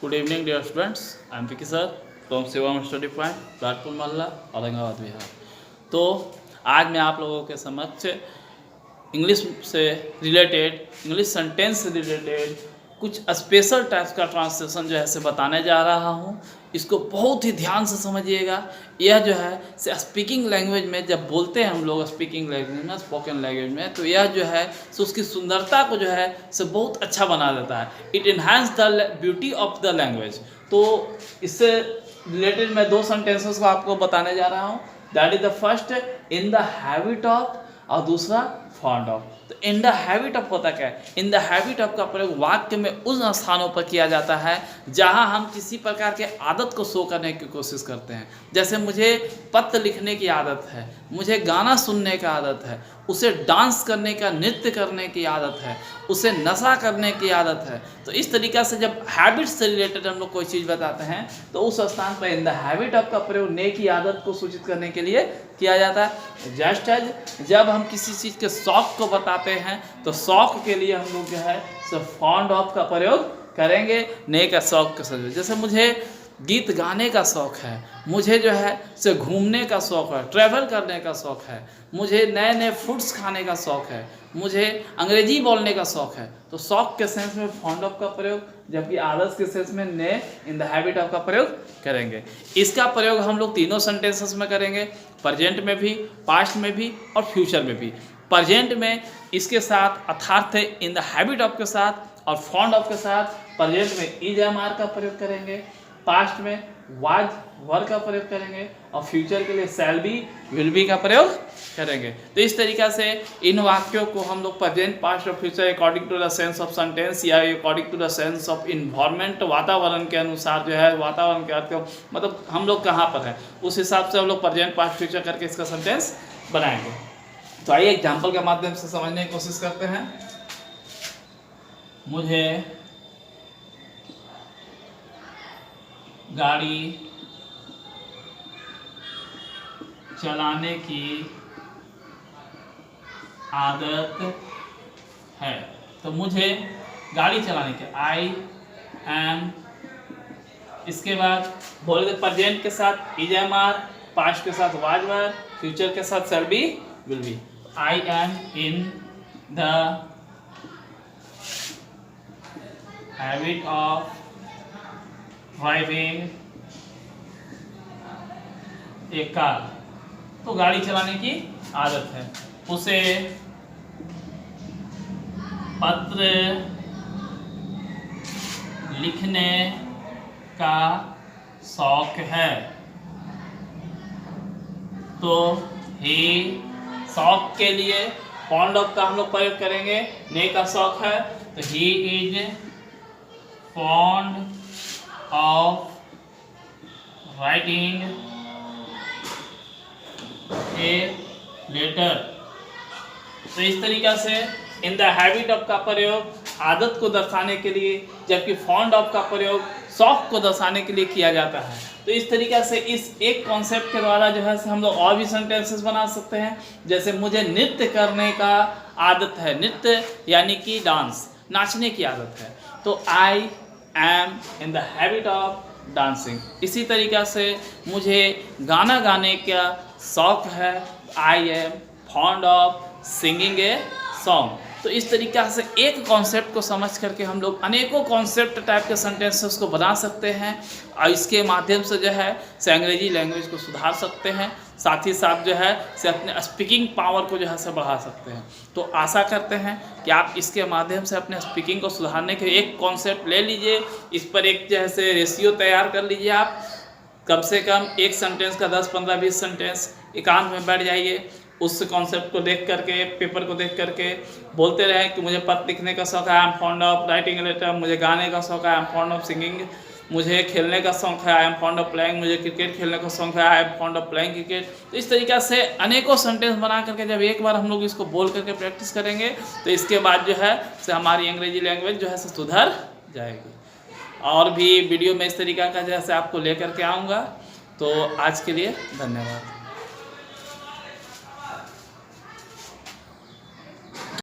Good evening, dear students. I am Vicky sir from Shivam Study Point, प्लाटपुर मोहल्ला, औरंगाबाद बिहार। तो आज मैं आप लोगों के समक्ष इंग्लिश से रिलेटेड, इंग्लिश सेंटेंस से रिलेटेड कुछ स्पेशल टाइप्स का ट्रांसलेशन जो है से बताने जा रहा हूँ। इसको बहुत ही ध्यान से समझिएगा। यह जो है से स्पीकिंग लैंग्वेज में जब बोलते हैं हम लोग स्पीकिंग लैंग्वेज में, स्पोकन लैंग्वेज में, तो यह जो है से उसकी सुंदरता को जो है से बहुत अच्छा बना देता है। It enhance the beauty of the language. तो इससे रिलेटेड मैं दो सेंटेंसेस को आपको बताने जा रहा हूँ। That is the first, in the habit of, और दूसरा फॉन्ड ऑफ। तो इन द हैबिट ऑफ होता क्या है? इन द हैबिट ऑफ का प्रयोग वाक्य में उन स्थानों पर किया जाता है जहां हम किसी प्रकार के आदत को शो करने की कोशिश करते हैं। जैसे मुझे पत्र लिखने की आदत है, मुझे गाना सुनने का आदत है, उसे डांस करने का, नृत्य करने की आदत है, उसे नशा करने की आदत है। तो इस तरीक़ा से जब हैबिट से रिलेटेड हम लोग कोई चीज़ बताते हैं तो उस स्थान पर इन द हैबिट ऑफ का प्रयोग ने की आदत को सूचित करने के लिए किया जाता है। जस्ट एज जब हम किसी चीज़ के शौक को बताते हैं तो शौक के लिए हम लोग जो है सो फॉन्ड ऑफ का प्रयोग करेंगे, ने का शौक के साथ। जैसे मुझे गीत गाने का शौक़ है, मुझे जो है से घूमने का शौक़ है, ट्रैवल करने का शौक़ है, मुझे नए नए फूड्स खाने का शौक़ है, मुझे अंग्रेजी बोलने का शौक़ है। तो शौक़ के सेंस में फॉन्ड ऑफ का प्रयोग, जबकि आदर्श के सेंस में ने इन द हैबिट ऑफ का प्रयोग करेंगे। इसका प्रयोग हम लोग तीनों सेंटेंसेस में करेंगे, प्रेजेंट में भी, पास्ट में भी और फ्यूचर में भी। प्रेजेंट में इसके साथ अर्थात इन द हैबिट ऑफ के साथ और फॉन्ड ऑफ के साथ प्रेजेंट में इज एम आर का प्रयोग करेंगे, पास्ट में वाज वर का प्रयोग करेंगे और फ्यूचर के लिए शैल बी, विल बी का प्रयोग करेंगे। तो इस तरीक़ा से इन वाक्यों को हम लोग प्रेजेंट, पास्ट और future according to the sense of sentence या according to the sense of environment, वातावरण के अनुसार जो है, वातावरण के अर्थ मतलब हम लोग कहाँ पर है उस हिसाब से हम लोग प्रेजेंट, पास्ट, फ्यूचर करके इसका सेंटेंस बनाएंगे। तो आइए एग्जाम्पल के माध्यम से समझने की कोशिश करते हैं। मुझे गाड़ी चलाने की आदत है। तो मुझे गाड़ी चलाने की, आई एम, इसके बाद बोल दे प्रेजेंट के साथ इज एम आर, पास्ट के साथ वाज वर, फ्यूचर के साथ shall be, will be. I am in the habit of driving A car. तो गाड़ी चलाने की आदत है। उसे पत्र लिखने का शौक है। तो ही, शौक के लिए फॉन्ड ऑफ का हम लोग प्रयोग करेंगे, ने का शौक है तो he is fond of writing a letter. तो इस तरीक़ा से इन द हैबिट ऑफ का प्रयोग आदत को दर्शाने के लिए, जबकि फॉन्ड ऑफ का प्रयोग शौक को दर्शाने के लिए किया जाता है। तो इस तरीक़ा से इस एक कॉन्सेप्ट के द्वारा जो है हम लोग और भी सेंटेंसेस बना सकते हैं। जैसे मुझे नृत्य करने का आदत है, नृत्य यानी कि डांस, नाचने की आदत है। तो I am in the habit of dancing. इसी तरीक़ा से मुझे गाना गाने का शौक़ है, I am fond of singing a song. तो इस तरीक़ा से एक कॉन्सेप्ट को समझ करके हम लोग अनेकों कॉन्सेप्ट टाइप के सेंटेंसेस को बना सकते हैं और इसके माध्यम से जो है से अंग्रेजी लैंग्वेज को सुधार सकते हैं, साथ ही साथ जो है से अपने स्पीकिंग पावर को जो है से बढ़ा सकते हैं। तो आशा करते हैं कि आप इसके माध्यम से अपने स्पीकिंग को सुधारने के एक कॉन्सेप्ट ले लीजिए, इस पर एक जो है से रेशियो तैयार कर लीजिए। आप कम से कम एक सेंटेंस का 10, 15, 20 सेंटेंस एकांत में बैठ जाइए, उस कॉन्सेप्ट को देख करके, पेपर को देख करके बोलते रहें कि मुझे पत्र लिखने का शौक़ है, I am fond of writing a letter, मुझे गाने का शौक़ है, I am fond of singing, मुझे खेलने का शौक़ है, I am fond of playing, मुझे क्रिकेट खेलने का शौक़ है, I am fond of playing cricket. तो इस तरीक़ा से अनेकों सेंटेंस बना करके जब एक बार हम लोग इसको बोल करके प्रैक्टिस करेंगे तो इसके बाद जो है से हमारी अंग्रेजी लैंग्वेज जो है से सुधर जाएगी। और भी वीडियो में इस तरीक़ा का जैसे आपको लेकर के आऊँगा। तो आज के लिए धन्यवाद।